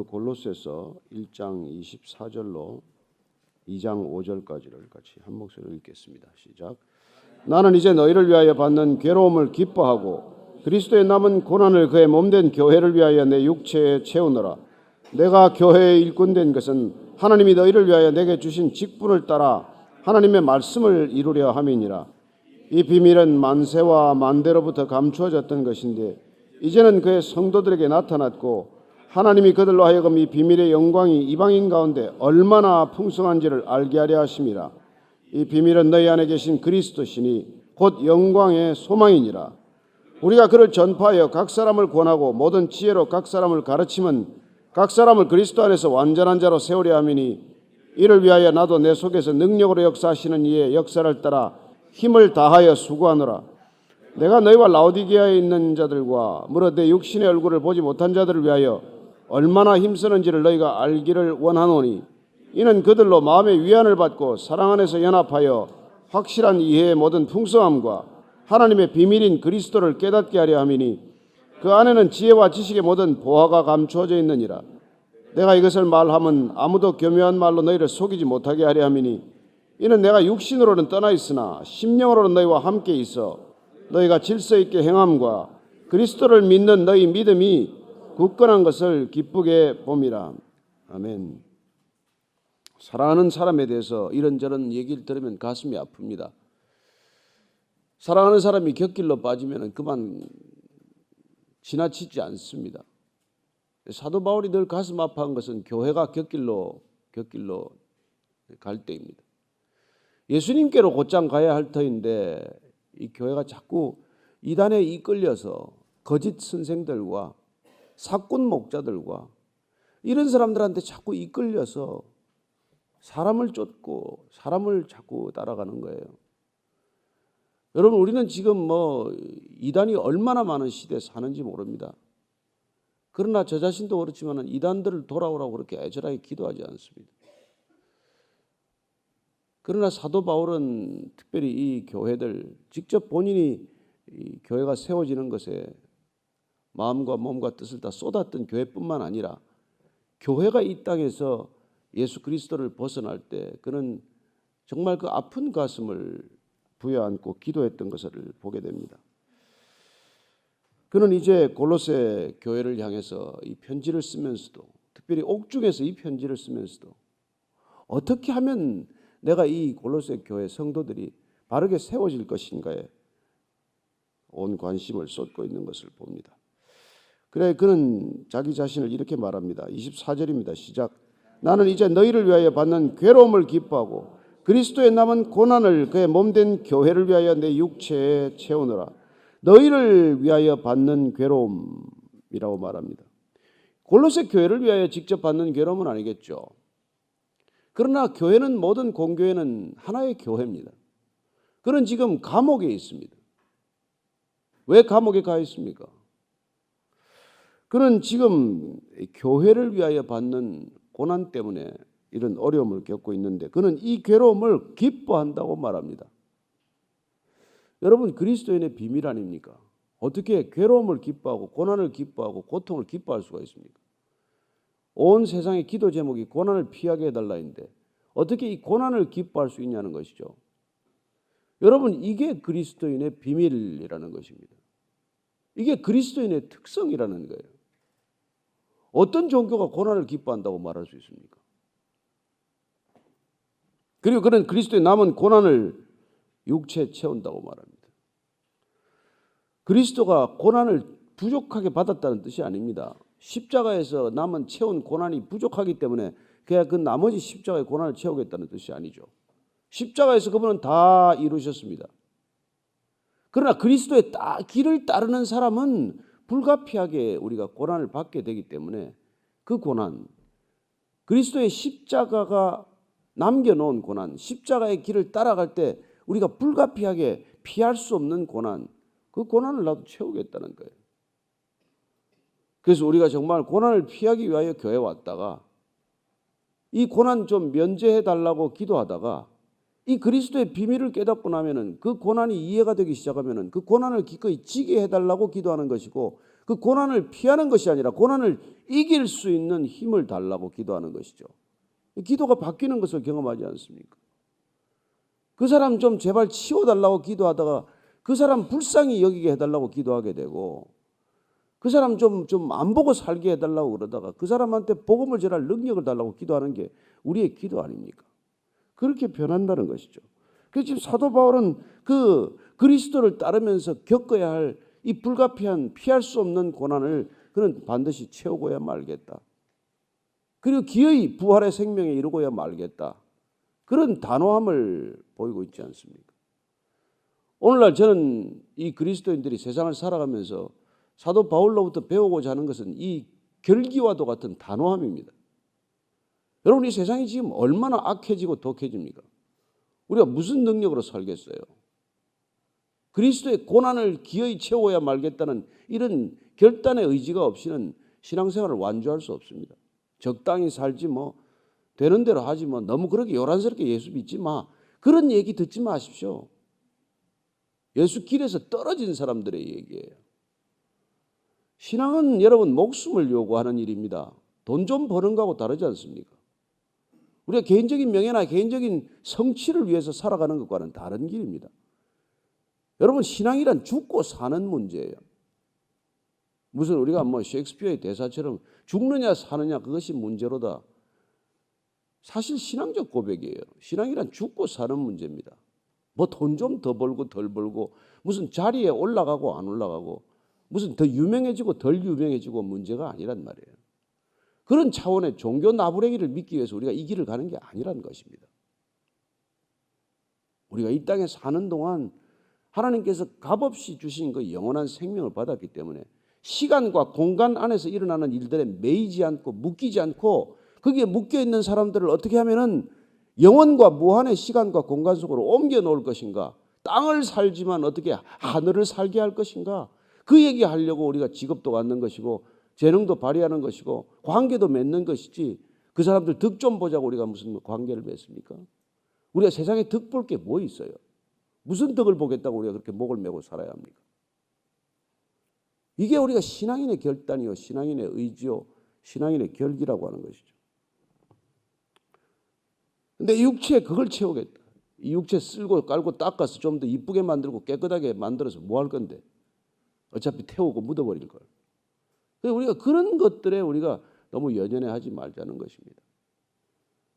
오늘 골로새서 1장 24절로 2장 5절까지를 같이 한 목소리로 읽겠습니다. 시작. 나는 이제 너희를 위하여 받는 괴로움을 기뻐하고 그리스도의 남은 고난을 그의 몸된 교회를 위하여 내 육체에 채우노라. 내가 교회의 일꾼된 것은 하나님이 너희를 위하여 내게 주신 직분을 따라 하나님의 말씀을 이루려 함이니라. 이 비밀은 만세와 만대로부터 감추어졌던 것인데 이제는 그의 성도들에게 나타났고 하나님이 그들로 하여금 이 비밀의 영광이 이방인 가운데 얼마나 풍성한지를 알게 하려 하심이라. 이 비밀은 너희 안에 계신 그리스도시니 곧 영광의 소망이니라. 우리가 그를 전파하여 각 사람을 권하고 모든 지혜로 각 사람을 가르치면 각 사람을 그리스도 안에서 완전한 자로 세우려 함이니 이를 위하여 나도 내 속에서 능력으로 역사하시는 이의 역사를 따라 힘을 다하여 수고하노라. 내가 너희와 라오디게아에 있는 자들과 무릇 내 육신의 얼굴을 보지 못한 자들을 위하여 얼마나 힘쓰는지를 너희가 알기를 원하노니 이는 그들로 마음의 위안을 받고 사랑 안에서 연합하여 확실한 이해의 모든 풍성함과 하나님의 비밀인 그리스도를 깨닫게 하려 함이니 그 안에는 지혜와 지식의 모든 보화가 감추어져 있느니라. 내가 이것을 말하면 아무도 교묘한 말로 너희를 속이지 못하게 하려 함이니 이는 내가 육신으로는 떠나 있으나 심령으로는 너희와 함께 있어 너희가 질서 있게 행함과 그리스도를 믿는 너희 믿음이 굳건한 것을 기쁘게 봄이라. 아멘. 사랑하는 사람에 대해서 이런저런 얘기를 들으면 가슴이 아픕니다. 사랑하는 사람이 곁길로 빠지면 그만 지나치지 않습니다. 사도 바울이 늘 가슴 아파한 것은 교회가 곁길로 갈 때입니다. 예수님께로 곧장 가야 할 터인데 이 교회가 자꾸 이단에 이끌려서 거짓 선생들과 사꾼 목자들과 이런 사람들한테 자꾸 이끌려서 사람을 쫓고 사람을 자꾸 따라가는 거예요. 여러분, 우리는 지금 이단이 얼마나 많은 시대에 사는지 모릅니다. 그러나 저 자신도 그렇지만 이단들을 돌아오라고 그렇게 애절하게 기도하지 않습니다. 그러나 사도 바울은 특별히 이 교회들 직접 본인이 이 교회가 세워지는 것에 마음과 몸과 뜻을 다 쏟았던 교회뿐만 아니라 교회가 이 땅에서 예수 그리스도를 벗어날 때 그는 정말 그 아픈 가슴을 부여안고 기도했던 것을 보게 됩니다. 그는 이제 골로새 교회를 향해서 이 편지를 쓰면서도 특별히 옥중에서 이 편지를 쓰면서도 어떻게 하면 내가 이 골로새 교회 성도들이 바르게 세워질 것인가에 온 관심을 쏟고 있는 것을 봅니다. 그래 그는 자기 자신을 이렇게 말합니다. 24절입니다. 시작. 나는 이제 너희를 위하여 받는 괴로움을 기뻐하고 그리스도의 남은 고난을 그의 몸된 교회를 위하여 내 육체에 채우노라. 너희를 위하여 받는 괴로움이라고 말합니다. 골로새 교회를 위하여 직접 받는 괴로움은 아니겠죠. 그러나 교회는 모든 공교회는 하나의 교회입니다. 그는 지금 감옥에 있습니다. 왜 감옥에 가 있습니까? 그는 지금 교회를 위하여 받는 고난 때문에 이런 어려움을 겪고 있는데 그는 이 괴로움을 기뻐한다고 말합니다. 여러분, 그리스도인의 비밀 아닙니까? 어떻게 괴로움을 기뻐하고 고난을 기뻐하고 고통을 기뻐할 수가 있습니까? 온 세상의 기도 제목이 고난을 피하게 해달라인데 어떻게 이 고난을 기뻐할 수 있냐는 것이죠. 여러분, 이게 그리스도인의 비밀이라는 것입니다. 이게 그리스도인의 특성이라는 거예요. 어떤 종교가 고난을 기뻐한다고 말할 수 있습니까? 그리고 그는 그리스도의 남은 고난을 육체에 채운다고 말합니다. 그리스도가 고난을 부족하게 받았다는 뜻이 아닙니다. 십자가에서 남은 채운 고난이 부족하기 때문에 그냥 그 나머지 십자가의 고난을 채우겠다는 뜻이 아니죠. 십자가에서 그분은 다 이루셨습니다. 그러나 그리스도의 길을 따르는 사람은 불가피하게 우리가 고난을 받게 되기 때문에 그 고난, 그리스도의 십자가가 남겨놓은 고난, 십자가의 길을 따라갈 때 우리가 불가피하게 피할 수 없는 고난, 그 고난을 나도 채우겠다는 거예요. 그래서 우리가 정말 고난을 피하기 위하여 교회에 왔다가 이 고난 좀 면제해 달라고 기도하다가 이 그리스도의 비밀을 깨닫고 나면은 그 고난이 이해가 되기 시작하면은 그 고난을 기꺼이 지게 해달라고 기도하는 것이고 그 고난을 피하는 것이 아니라 고난을 이길 수 있는 힘을 달라고 기도하는 것이죠. 기도가 바뀌는 것을 경험하지 않습니까? 그 사람 좀 제발 치워달라고 기도하다가 그 사람 불쌍히 여기게 해달라고 기도하게 되고, 그 사람 좀 안 보고 살게 해달라고 그러다가 그 사람한테 복음을 전할 능력을 달라고 기도하는 게 우리의 기도 아닙니까? 그렇게 변한다는 것이죠. 그래서 지금 사도 바울은 그 그리스도를 따르면서 겪어야 할 이 불가피한 피할 수 없는 고난을 그는 반드시 채우고야 말겠다. 그리고 기어이 부활의 생명에 이르고야 말겠다. 그런 단호함을 보이고 있지 않습니까? 오늘날 저는 이 그리스도인들이 세상을 살아가면서 사도 바울로부터 배우고자 하는 것은 이 결기와도 같은 단호함입니다. 여러분, 이 세상이 지금 얼마나 악해지고 독해집니까? 우리가 무슨 능력으로 살겠어요? 그리스도의 고난을 기어이 채워야 말겠다는 이런 결단의 의지가 없이는 신앙생활을 완주할 수 없습니다. 적당히 살지 뭐, 되는 대로 하지 뭐, 너무 그렇게 요란스럽게 예수 믿지 마. 그런 얘기 듣지 마십시오. 예수 길에서 떨어진 사람들의 얘기예요. 신앙은 여러분 목숨을 요구하는 일입니다. 돈 좀 버는 거하고 다르지 않습니까? 우리가 개인적인 명예나 개인적인 성취를 위해서 살아가는 것과는 다른 길입니다. 여러분, 신앙이란 죽고 사는 문제예요. 무슨 우리가 뭐 셰익스피어의 대사처럼 죽느냐 사느냐 그것이 문제로다. 사실 신앙적 고백이에요. 신앙이란 죽고 사는 문제입니다. 뭐 돈 좀 더 벌고 덜 벌고, 무슨 자리에 올라가고 안 올라가고, 무슨 더 유명해지고 덜 유명해지고 문제가 아니란 말이에요. 그런 차원의 종교 나부랭이를 믿기 위해서 우리가 이 길을 가는 게 아니란 것입니다. 우리가 이 땅에 사는 동안 하나님께서 값없이 주신 그 영원한 생명을 받았기 때문에 시간과 공간 안에서 일어나는 일들에 매이지 않고 묶이지 않고, 거기에 묶여 있는 사람들을 어떻게 하면은 영원과 무한의 시간과 공간 속으로 옮겨 놓을 것인가, 땅을 살지만 어떻게 하늘을 살게 할 것인가, 그 얘기하려고 우리가 직업도 갖는 것이고 재능도 발휘하는 것이고 관계도 맺는 것이지, 그 사람들 득 좀 보자고 우리가 무슨 관계를 맺습니까? 우리가 세상에 득 볼 게 뭐 있어요? 무슨 덕을 보겠다고 우리가 그렇게 목을 메고 살아야 합니까? 이게 우리가 신앙인의 결단이요, 신앙인의 의지요, 신앙인의 결기라고 하는 것이죠. 근데 이 육체에 그걸 채우겠다. 이 육체 쓸고 깔고 닦아서 좀 더 이쁘게 만들고 깨끗하게 만들어서 뭐 할 건데? 어차피 태우고 묻어버릴 걸. 그래서 우리가 그런 것들에 우리가 너무 연연해하지 말자는 것입니다.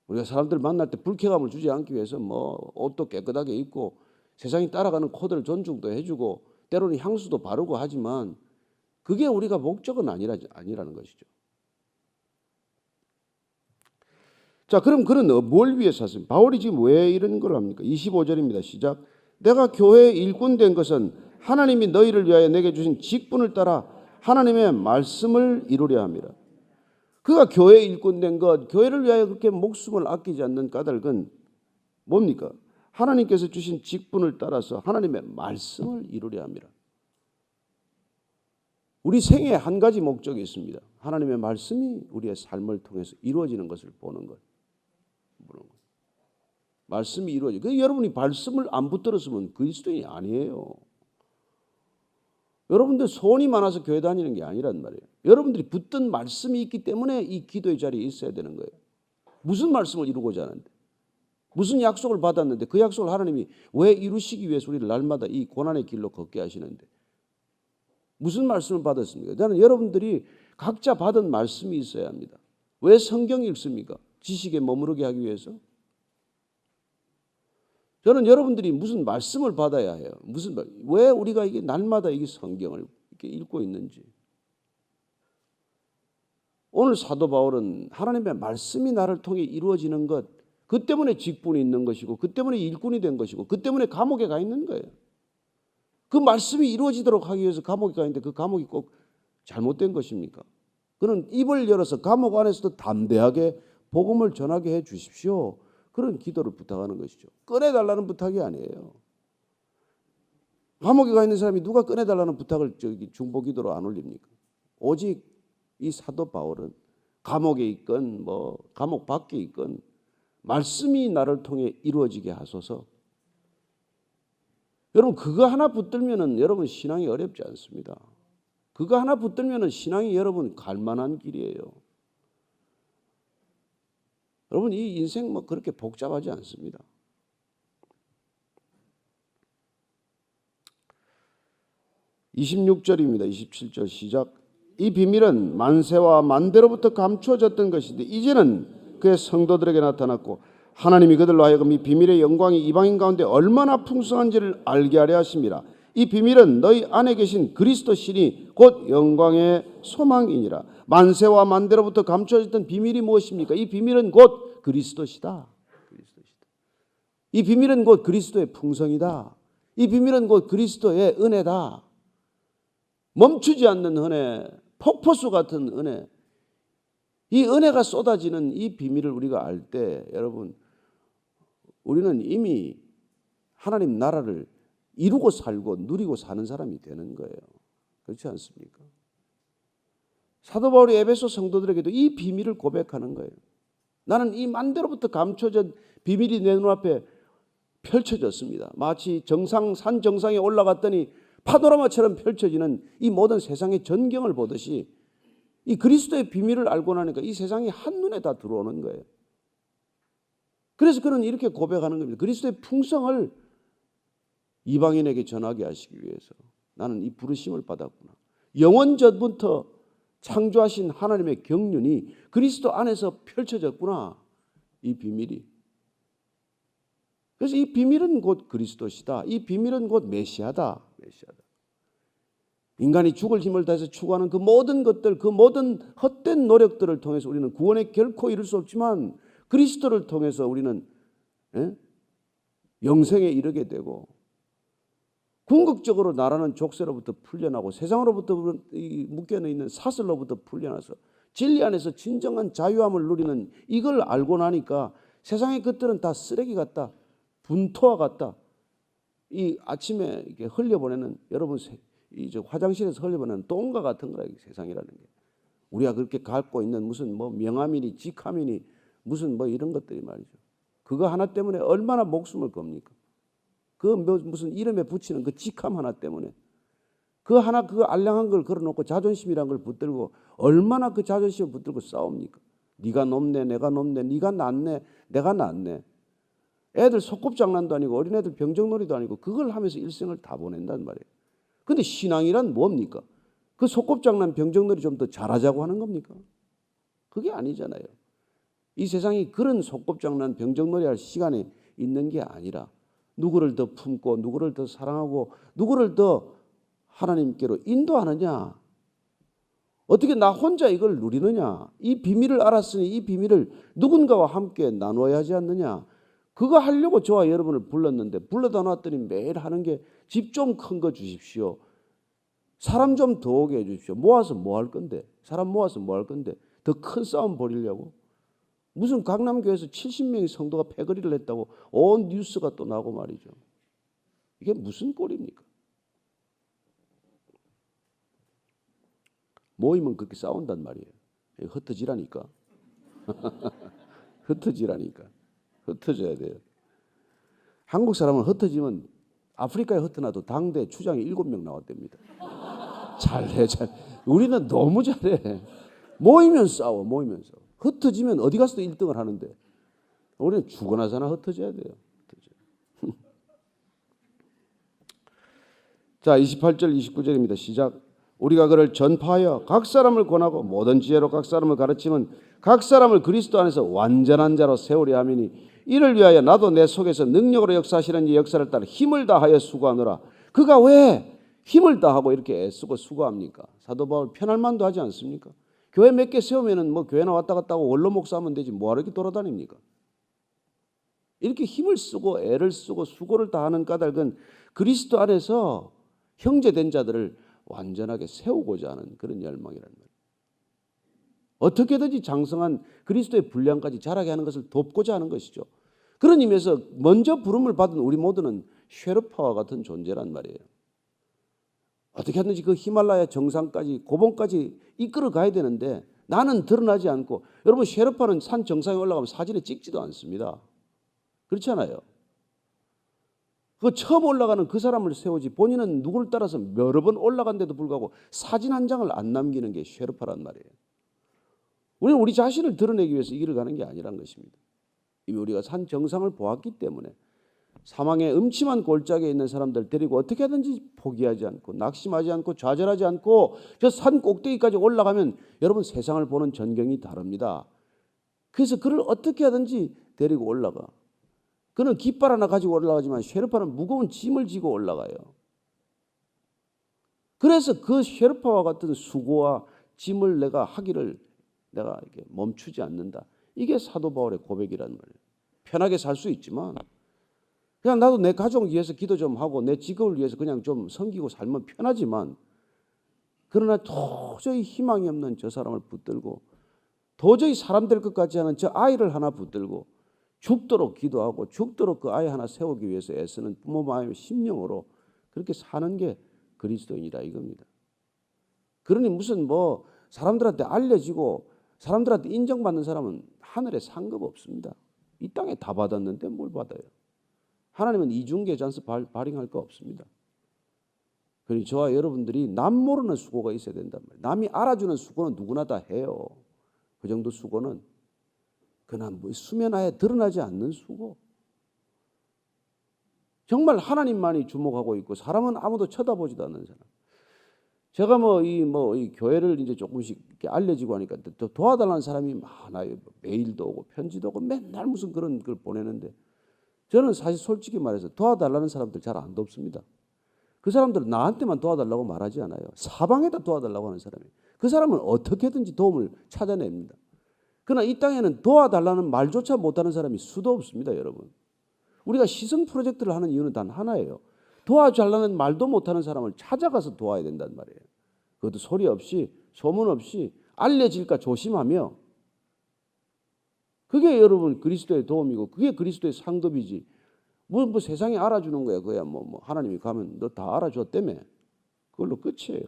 우리가 사람들 만날 때 불쾌감을 주지 않기 위해서 뭐 옷도 깨끗하게 입고 세상이 따라가는 코드를 존중도 해주고 때로는 향수도 바르고 하지만 그게 우리가 목적은 아니라는 것이죠. 자, 그럼 그는 뭘 위해서 샀습니까? 바울이 지금 왜 이런 걸 합니까? 25절입니다. 시작. 내가 교회의 일꾼 된 것은 하나님이 너희를 위하여 내게 주신 직분을 따라 하나님의 말씀을 이루려 함이라. 그가 교회의 일꾼 된 것, 교회를 위하여 그렇게 목숨을 아끼지 않는 까닭은 뭡니까? 하나님께서 주신 직분을 따라서 하나님의 말씀을 이루려 함이라. 우리 생에 한 가지 목적이 있습니다. 하나님의 말씀이 우리의 삶을 통해서 이루어지는 것을 보는 것. 말씀이 이루어지고, 여러분이 말씀을 안 붙들었으면 그리스도인이 아니에요. 여러분들 소원이 많아서 교회 다니는 게 아니란 말이에요. 여러분들이 붙든 말씀이 있기 때문에 이 기도의 자리에 있어야 되는 거예요. 무슨 말씀을 이루고자 하는데, 무슨 약속을 받았는데 그 약속을 하나님이 왜 이루시기 위해서 우리를 날마다 이 고난의 길로 걷게 하시는데, 무슨 말씀을 받았습니까? 저는 여러분들이 각자 받은 말씀이 있어야 합니다. 왜 성경 읽습니까? 지식에 머무르게 하기 위해서? 저는 여러분들이 무슨 말씀을 받아야 해요. 왜 우리가 이게 날마다 이게 성경을 이렇게 읽고 있는지. 오늘 사도 바울은 하나님의 말씀이 나를 통해 이루어지는 것, 그 때문에 직분이 있는 것이고, 그 때문에 일꾼이 된 것이고, 그 때문에 감옥에 가 있는 거예요. 그 말씀이 이루어지도록 하기 위해서 감옥에 가 있는데 그 감옥이 꼭 잘못된 것입니까? 그는 입을 열어서 감옥 안에서도 담대하게 복음을 전하게 해 주십시오. 그런 기도를 부탁하는 것이죠. 꺼내달라는 부탁이 아니에요. 감옥에 가 있는 사람이 누가 꺼내달라는 부탁을 중보기도로 안 올립니까? 오직 이 사도 바울은 감옥에 있건 뭐 감옥 밖에 있건 말씀이 나를 통해 이루어지게 하소서. 여러분, 그거 하나 붙들면은 여러분 신앙이 어렵지 않습니다. 그거 하나 붙들면 신앙이 여러분 갈만한 길이에요. 여러분 이 인생 뭐 그렇게 복잡하지 않습니다. (26절입니다) 27절 시작. 이 비밀은 만세와 만대로부터 감추어졌던 것인데 이제는 그의 성도들에게 나타났고 하나님이 그들로 하여금 이 비밀의 영광이 이방인 가운데 얼마나 풍성한지를 알게 하려 하심이라. 이 비밀은 너희 안에 계신 그리스도 신이 곧 영광의 소망이니라. 만세와 만대로부터 감추어졌던 비밀이 무엇입니까? 이 비밀은 곧 그리스도시다. 이 비밀은 곧 그리스도의 풍성이다. 이 비밀은 곧 그리스도의 은혜다. 멈추지 않는 은혜, 폭포수 같은 은혜. 이 은혜가 쏟아지는 이 비밀을 우리가 알 때 여러분 우리는 이미 하나님 나라를 이루고 살고 누리고 사는 사람이 되는 거예요. 그렇지 않습니까? 사도 바울이 에베소 성도들에게도 이 비밀을 고백하는 거예요. 나는 이 만대로부터 감춰진 비밀이 내 눈앞에 펼쳐졌습니다. 마치 산 정상에 올라갔더니 파노라마처럼 펼쳐지는 이 모든 세상의 전경을 보듯이 이 그리스도의 비밀을 알고 나니까 이 세상이 한눈에 다 들어오는 거예요. 그래서 그는 이렇게 고백하는 겁니다. 그리스도의 풍성을 이방인에게 전하게 하시기 위해서 나는 이 부르심을 받았구나. 영원 전부터 창조하신 하나님의 경륜이 그리스도 안에서 펼쳐졌구나. 이 비밀이. 그래서 이 비밀은 곧 그리스도시다. 이 비밀은 곧 메시아다. 인간이 죽을 힘을 다해서 추구하는 그 모든 것들, 그 모든 헛된 노력들을 통해서 우리는 구원에 결코 이룰 수 없지만 그리스도를 통해서 우리는 영생에 이르게 되고 궁극적으로 나라는 족쇄로부터 풀려나고 세상으로부터 묶여져 있는 사슬로부터 풀려나서 진리 안에서 진정한 자유함을 누리는 이걸 알고 나니까 세상의 것들은 다 쓰레기 같다. 분토와 같다. 이 아침에 이렇게 흘려보내는 여러분 이 화장실에서 흘려보내는 똥과 같은 거라 세상이라는 게. 우리가 그렇게 갖고 있는 무슨 뭐 명함이니 직함이니 무슨 뭐 이런 것들이 말이죠. 그거 하나 때문에 얼마나 목숨을 겁니까? 그 무슨 이름에 붙이는 그 직함 하나 때문에 그 하나 그 알량한 걸 걸어놓고 자존심이란 걸 붙들고 얼마나 그 자존심을 붙들고 싸웁니까? 네가 높네, 내가 높네, 네가 낫네, 내가 낫네. 애들 소꿉장난도 아니고 어린애들 병정놀이도 아니고 그걸 하면서 일생을 다 보낸단 말이에요. 근데 신앙이란 뭡니까? 그 소꿉장난 병정놀이 좀 더 잘하자고 하는 겁니까? 그게 아니잖아요. 이 세상이 그런 소꿉장난 병정놀이 할 시간이 있는 게 아니라 누구를 더 품고 누구를 더 사랑하고 누구를 더 하나님께로 인도하느냐, 어떻게 나 혼자 이걸 누리느냐, 이 비밀을 알았으니 이 비밀을 누군가와 함께 나눠야 하지 않느냐, 그거 하려고 저와 여러분을 불렀는데 불러다 놨더니 매일 하는 게 집 좀 큰 거 주십시오, 사람 좀 더 오게 해주십시오. 모아서 뭐 할 건데, 사람 모아서 뭐 할 건데, 더 큰 싸움 벌이려고? 무슨 강남교회에서 70명의 성도가 패거리를 했다고 온 뉴스가 또 나고 말이죠. 이게 무슨 꼴입니까? 모이면 그렇게 싸운단 말이에요. 흩어지라니까. 흩어지라니까. 흩어져야 돼요. 한국 사람은 흩어지면 아프리카에 흩어나도 당대 추장이 7명 나왔답니다. 잘해. 우리는 너무 잘해. 모이면 싸워. 흩어지면 어디 가서도 1등을 하는데 우리는 죽어나 사나 흩어져야 돼요. 자, 28절 29절입니다. 시작. 우리가 그를 전파하여 각 사람을 권하고 모든 지혜로 각 사람을 가르치면 각 사람을 그리스도 안에서 완전한 자로 세우려 함이니 이를 위하여 나도 내 속에서 능력으로 역사하시는 이 역사를 따라 힘을 다하여 수고하노라. 그가 왜 힘을 다하고 이렇게 애쓰고 수고합니까? 사도 바울 편할 만도 하지 않습니까? 교회 몇 개 세우면은 뭐 교회나 왔다 갔다 하고 원로 목사하면 되지 뭐하러 이렇게 돌아다닙니까? 이렇게 힘을 쓰고 애를 쓰고 수고를 다하는 까닭은 그리스도 안에서 형제된 자들을 완전하게 세우고자 하는 그런 열망이라는 말이에요. 어떻게든지 장성한 그리스도의 분량까지 자라게 하는 것을 돕고자 하는 것이죠. 그런 의미에서 먼저 부름을 받은 우리 모두는 쉐르파와 같은 존재란 말이에요. 어떻게 하든지 그 히말라야 정상까지 고봉까지 이끌어 가야 되는데 나는 드러나지 않고, 여러분 쉐르파는 산 정상에 올라가면 사진에 찍지도 않습니다. 그렇지 않아요? 그 처음 올라가는 그 사람을 세우지 본인은 누구를 따라서 여러 번 올라간데도 불구하고 사진 한 장을 안 남기는 게 쉐르파란 말이에요. 우리는 우리 자신을 드러내기 위해서 이 길을 가는 게 아니란 것입니다. 이미 우리가 산 정상을 보았기 때문에 사망의 음침한 골짜기에 있는 사람들 데리고 어떻게 하든지 포기하지 않고 낙심하지 않고 좌절하지 않고 저 산 꼭대기까지 올라가면 여러분 세상을 보는 전경이 다릅니다. 그래서 그를 어떻게 하든지 데리고 올라가. 그는 깃발 하나 가지고 올라가지만 쉐르파는 무거운 짐을 지고 올라가요. 그래서 그 쉐르파와 같은 수고와 짐을 내가 하기를 내가 이렇게 멈추지 않는다. 이게 사도 바울의 고백이란 말이에요. 편하게 살 수 있지만 그냥 나도 내 가족을 위해서 기도 좀 하고 내 직업을 위해서 그냥 좀 섬기고 살면 편하지만 그러나 도저히 희망이 없는 저 사람을 붙들고 도저히 사람 될 것 같지 않은 저 아이를 하나 붙들고 죽도록 기도하고 죽도록 그 아이 하나 세우기 위해서 애쓰는 부모 마음의 심령으로 그렇게 사는 게 그리스도인이다 이겁니다. 그러니 무슨 뭐 사람들한테 알려지고 사람들한테 인정받는 사람은 하늘에 상급 없습니다. 이 땅에 다 받았는데 뭘 받아요? 하나님은 이중계잔서 발행할 거 없습니다. 그러니 저와 여러분들이 남 모르는 수고가 있어야 된단 말이에요. 남이 알아주는 수고는 누구나 다 해요. 그 정도 수고는 그러나 뭐 수면하에 드러나지 않는 수고. 정말 하나님만이 주목하고 있고 사람은 아무도 쳐다보지도 않는 사람. 제가 이 교회를 이제 조금씩 이렇게 알려지고 하니까 또 도와달라는 사람이 많아요. 메일도 오고 편지도 오고 맨날 무슨 그런 걸 보내는데 저는 사실 솔직히 말해서 도와달라는 사람들 잘 안 돕습니다. 그 사람들은 나한테만 도와달라고 말하지 않아요. 사방에다 도와달라고 하는 사람이에요. 그 사람은 어떻게든지 도움을 찾아냅니다. 그러나 이 땅에는 도와달라는 말조차 못하는 사람이 수도 없습니다, 여러분. 우리가 시선 프로젝트를 하는 이유는 단 하나예요. 도와달라는 말도 못하는 사람을 찾아가서 도와야 된단 말이에요. 그것도 소리 없이 소문 없이 알려질까 조심하며 그게 여러분 그리스도의 도움이고 그게 그리스도의 상급이지. 뭐 세상이 알아주는 거야. 그야 뭐 하나님이 가면 너 다 알아줬다며. 그걸로 끝이에요.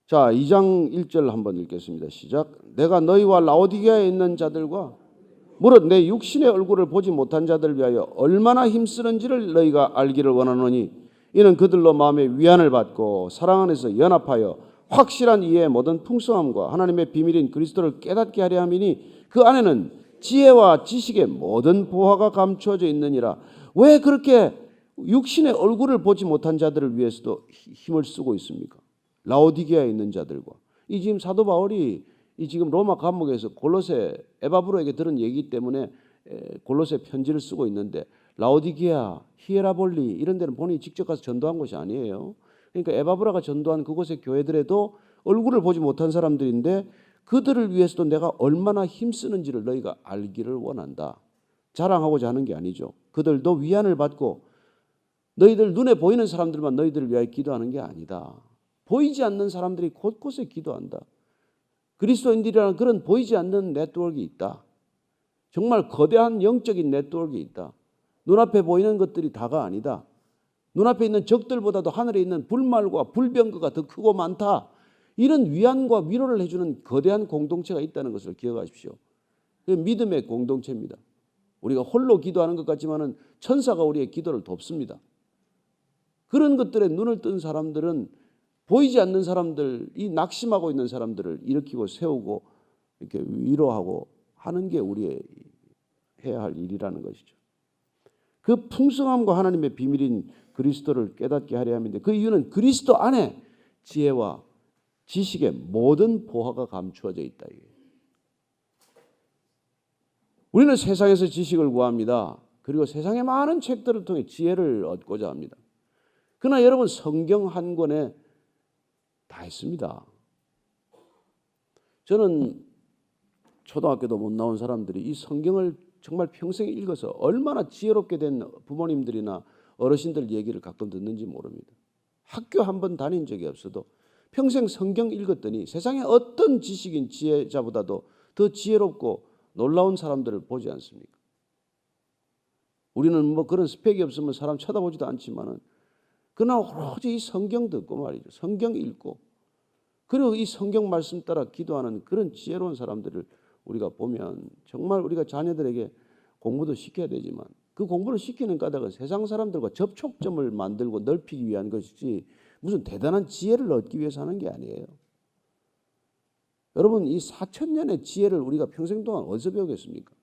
자, 2장 1절 한번 읽겠습니다. 시작. 내가 너희와 라오디게아에 있는 자들과 무릇 내 육신의 얼굴을 보지 못한 자들을 위하여 얼마나 힘쓰는지를 너희가 알기를 원하노니 이는 그들로 마음의 위안을 받고 사랑 안에서 연합하여 확실한 이해의 모든 풍성함과 하나님의 비밀인 그리스도를 깨닫게 하려 함이니 그 안에는 지혜와 지식의 모든 보화가 감추어져 있느니라. 왜 그렇게 육신의 얼굴을 보지 못한 자들을 위해서도 힘을 쓰고 있습니까? 라오디게아에 있는 자들과 이 지금 사도 바울이 이 지금 로마 감옥에서 골로새 에바브로에게 들은 얘기 때문에 골로새 편지를 쓰고 있는데 라오디게아, 히에라볼리 이런 데는 본인이 직접 가서 전도한 곳이 아니에요. 그러니까 에바브라가 전도한 그곳의 교회들에도 얼굴을 보지 못한 사람들인데 그들을 위해서도 내가 얼마나 힘쓰는지를 너희가 알기를 원한다. 자랑하고자 하는 게 아니죠. 그들도 위안을 받고 너희들 눈에 보이는 사람들만 너희들을 위하여 기도하는 게 아니다. 보이지 않는 사람들이 곳곳에 기도한다. 그리스도인들이라는 그런 보이지 않는 네트워크가 있다. 정말 거대한 영적인 네트워크가 있다. 눈앞에 보이는 것들이 다가 아니다. 눈앞에 있는 적들보다도 하늘에 있는 불말과 불병거가 더 크고 많다. 이런 위안과 위로를 해주는 거대한 공동체가 있다는 것을 기억하십시오. 그게 믿음의 공동체입니다. 우리가 홀로 기도하는 것 같지만은 천사가 우리의 기도를 돕습니다. 그런 것들에 눈을 뜬 사람들은 보이지 않는 사람들, 이 낙심하고 있는 사람들을 일으키고 세우고 이렇게 위로하고 하는 게 우리의 해야 할 일이라는 것이죠. 그 풍성함과 하나님의 비밀인 그리스도를 깨닫게 하려 함인데 그 이유는 그리스도 안에 지혜와 지식의 모든 보화가 감추어져 있다. 우리는 세상에서 지식을 구합니다. 그리고 세상의 많은 책들을 통해 지혜를 얻고자 합니다. 그러나 여러분 성경 한 권에 다 있습니다. 저는 초등학교도 못 나온 사람들이 이 성경을 정말 평생 읽어서 얼마나 지혜롭게 된 부모님들이나 어르신들 얘기를 가끔 듣는지 모릅니다. 학교 한 번 다닌 적이 없어도 평생 성경 읽었더니 세상에 어떤 지식인 지혜자보다도 더 지혜롭고 놀라운 사람들을 보지 않습니까? 우리는 뭐 그런 스펙이 없으면 사람 쳐다보지도 않지만은 그러나 오로지 이 성경 듣고 말이죠. 성경 읽고 그리고 이 성경 말씀 따라 기도하는 그런 지혜로운 사람들을 우리가 보면 정말 우리가 자녀들에게 공부도 시켜야 되지만 그 공부를 시키는 까닭은 세상 사람들과 접촉점을 만들고 넓히기 위한 것이지 무슨 대단한 지혜를 얻기 위해서 하는 게 아니에요. 여러분, 이 4,000년의 지혜를 우리가 평생 동안 어디서 배우겠습니까?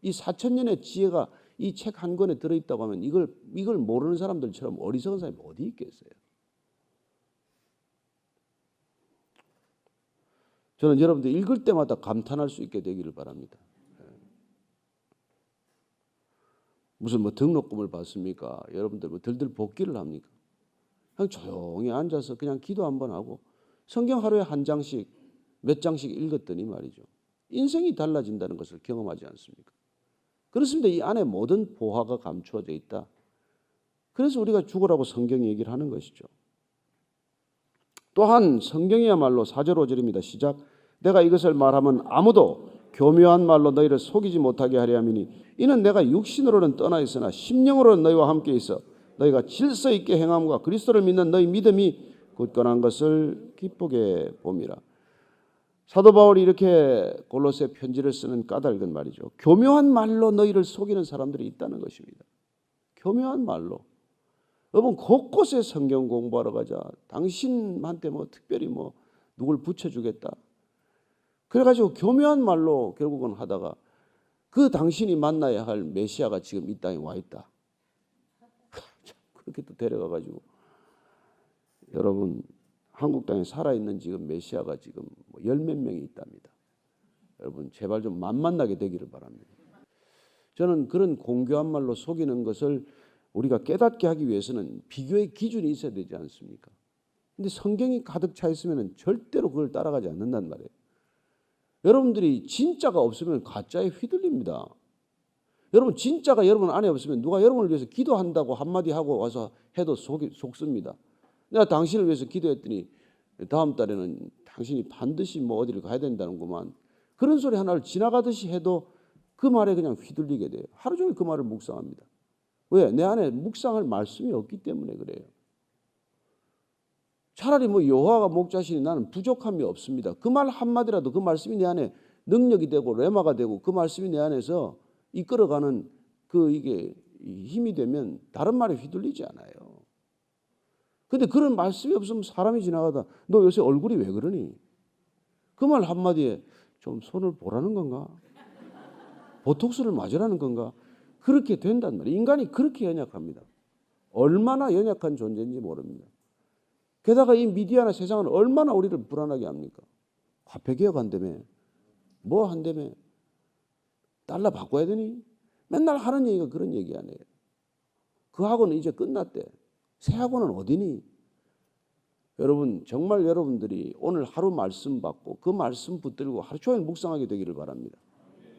이 4,000년의 지혜가 이 책 한 권에 들어있다고 하면 이걸 모르는 사람들처럼 어리석은 사람이 어디 있겠어요? 저는 여러분들 읽을 때마다 감탄할 수 있게 되기를 바랍니다. 무슨 뭐 등록금을 받습니까? 여러분들 뭐 들들 복기를 합니까? 그냥 조용히 앉아서 그냥 기도 한번 하고 성경 하루에 한 장씩 몇 장씩 읽었더니 말이죠. 인생이 달라진다는 것을 경험하지 않습니까? 그렇습니다. 이 안에 모든 보화가 감추어져 있다. 그래서 우리가 죽으라고 성경이 얘기를 하는 것이죠. 또한 성경이야말로 4절 5절입니다. 시작. 내가 이것을 말하면 아무도 교묘한 말로 너희를 속이지 못하게 하려 함이니 이는 내가 육신으로는 떠나 있으나 심령으로는 너희와 함께 있어 너희가 질서 있게 행함과 그리스도를 믿는 너희 믿음이 굳건한 것을 기쁘게 봄이라. 사도 바울이 이렇게 골로새 편지를 쓰는 까닭은 말이죠. 교묘한 말로 너희를 속이는 사람들이 있다는 것입니다. 교묘한 말로. 여러분 곳곳에 성경 공부하러 가자. 당신한테 뭐 특별히 뭐 누굴 붙여주겠다. 그래가지고 교묘한 말로 결국은 하다가 그 당신이 만나야 할 메시아가 지금 이 땅에 와 있다. 그렇게 또 데려가가지고 여러분 한국 땅에 살아있는 지금 메시아가 지금 뭐 열 몇 명이 있답니다. 여러분 제발 좀 만나게 되기를 바랍니다. 저는 그런 공교한 말로 속이는 것을 우리가 깨닫게 하기 위해서는 비교의 기준이 있어야 되지 않습니까? 근데 성경이 가득 차 있으면 절대로 그걸 따라가지 않는단 말이에요. 여러분들이 진짜가 없으면 가짜에 휘둘립니다. 여러분 진짜가 여러분 안에 없으면 누가 여러분을 위해서 기도한다고 한마디 하고 와서 해도 속습니다. 내가 당신을 위해서 기도했더니 다음 달에는 당신이 반드시 뭐 어디를 가야 된다는구만. 그런 소리 하나를 지나가듯이 해도 그 말에 그냥 휘둘리게 돼요. 하루 종일 그 말을 묵상합니다. 왜? 내 안에 묵상할 말씀이 없기 때문에 그래요. 차라리 뭐 여호와가 목자시니 나는 부족함이 없습니다. 그 말 한마디라도 그 말씀이 내 안에 능력이 되고 레마가 되고 그 말씀이 내 안에서 이끌어가는 이게 힘이 되면 다른 말에 휘둘리지 않아요. 근데 그런 말씀이 없으면 사람이 지나가다 너 요새 얼굴이 왜 그러니? 그 말 한마디에 좀 손을 보라는 건가? 보톡스를 맞으라는 건가? 그렇게 된단 말이에요. 인간이 그렇게 연약합니다. 얼마나 연약한 존재인지 모릅니다. 게다가 이 미디어나 세상은 얼마나 우리를 불안하게 합니까? 화폐개혁 한다며? 뭐 한다며? 달러 바꿔야 되니? 맨날 하는 얘기가 그런 얘기 아니에요. 그 학원은 이제 끝났대. 새 학원은 어디니? 여러분 정말 여러분들이 오늘 하루 말씀 받고 그 말씀 붙들고 하루 종일 묵상하게 되기를 바랍니다.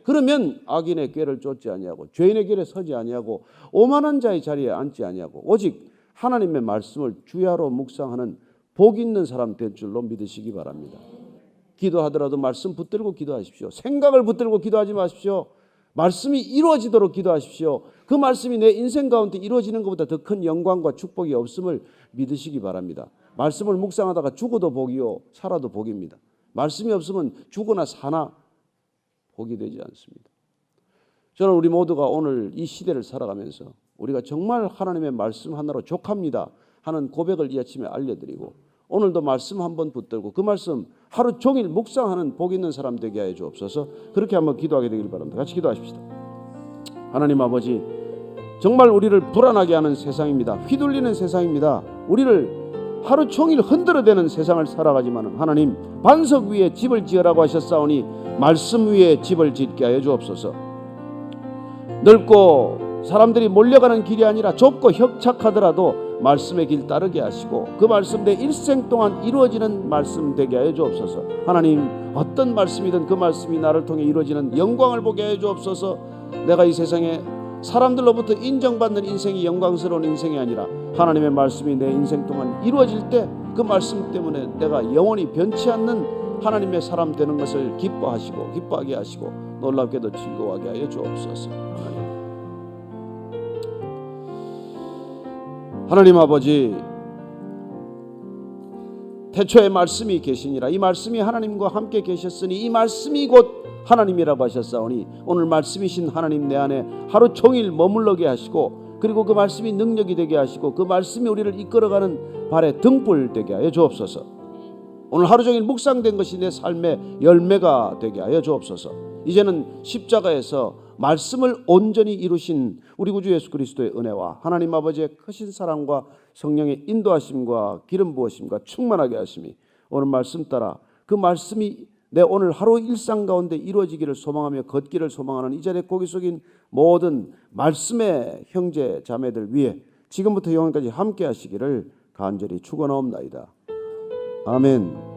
그러면 악인의 꾀를 쫓지 아니하고 죄인의 길에 서지 아니하고 오만한 자의 자리에 앉지 아니하고 오직 하나님의 말씀을 주야로 묵상하는 복 있는 사람 될 줄로 믿으시기 바랍니다. 기도하더라도 말씀 붙들고 기도하십시오. 생각을 붙들고 기도하지 마십시오. 말씀이 이루어지도록 기도하십시오. 그 말씀이 내 인생 가운데 이루어지는 것보다 더 큰 영광과 축복이 없음을 믿으시기 바랍니다. 말씀을 묵상하다가 죽어도 복이요 살아도 복입니다. 말씀이 없으면 죽으나 사나 복이 되지 않습니다. 저는 우리 모두가 오늘 이 시대를 살아가면서 우리가 정말 하나님의 말씀 하나로 족합니다 하는 고백을 이 아침에 알려드리고 오늘도 말씀 한번 붙들고 그 말씀 하루 종일 묵상하는 복 있는 사람 되게 하여 주옵소서. 그렇게 한번 기도하게 되길 바랍니다. 같이 기도하십시다. 하나님 아버지, 정말 우리를 불안하게 하는 세상입니다. 휘둘리는 세상입니다. 우리를 하루 종일 흔들어대는 세상을 살아가지만 하나님 반석 위에 집을 지으라고 하셨사오니 말씀 위에 집을 짓게 하여 주옵소서. 넓고 사람들이 몰려가는 길이 아니라 좁고 협착하더라도 말씀의 길 따르게 하시고 그 말씀 내 일생 동안 이루어지는 말씀 되게 하여 주옵소서. 하나님 어떤 말씀이든 그 말씀이 나를 통해 이루어지는 영광을 보게 하여 주옵소서. 내가 이 세상에 사람들로부터 인정받는 인생이 영광스러운 인생이 아니라 하나님의 말씀이 내 인생 동안 이루어질 때 그 말씀 때문에 내가 영원히 변치 않는 하나님의 사람 되는 것을 기뻐하게 하시고 놀랍게도 즐거워하게 하여 주옵소서. 하나님 아버지, 태초에 말씀이 계시니라. 이 말씀이 하나님과 함께 계셨으니 이 말씀이 곧 하나님이라고 하셨사오니 오늘 말씀이신 하나님 내 안에 하루 종일 머물러게 하시고 그리고 그 말씀이 능력이 되게 하시고 그 말씀이 우리를 이끌어가는 발에 등불 되게 하여 주옵소서. 오늘 하루 종일 묵상된 것이 내 삶의 열매가 되게 하여 주옵소서. 이제는 십자가에서 말씀을 온전히 이루신 우리 구주 예수 그리스도의 은혜와 하나님 아버지의 크신 사랑과 성령의 인도하심과 기름 부으심과 충만하게 하심이 오늘 말씀 따라 그 말씀이 내 오늘 하루 일상 가운데 이루어지기를 소망하며 걷기를 소망하는 이 자리에 고개 숙인 모든 말씀의 형제 자매들 위해 지금부터 영원까지 함께 하시기를 간절히 축원하옵나이다. 아멘.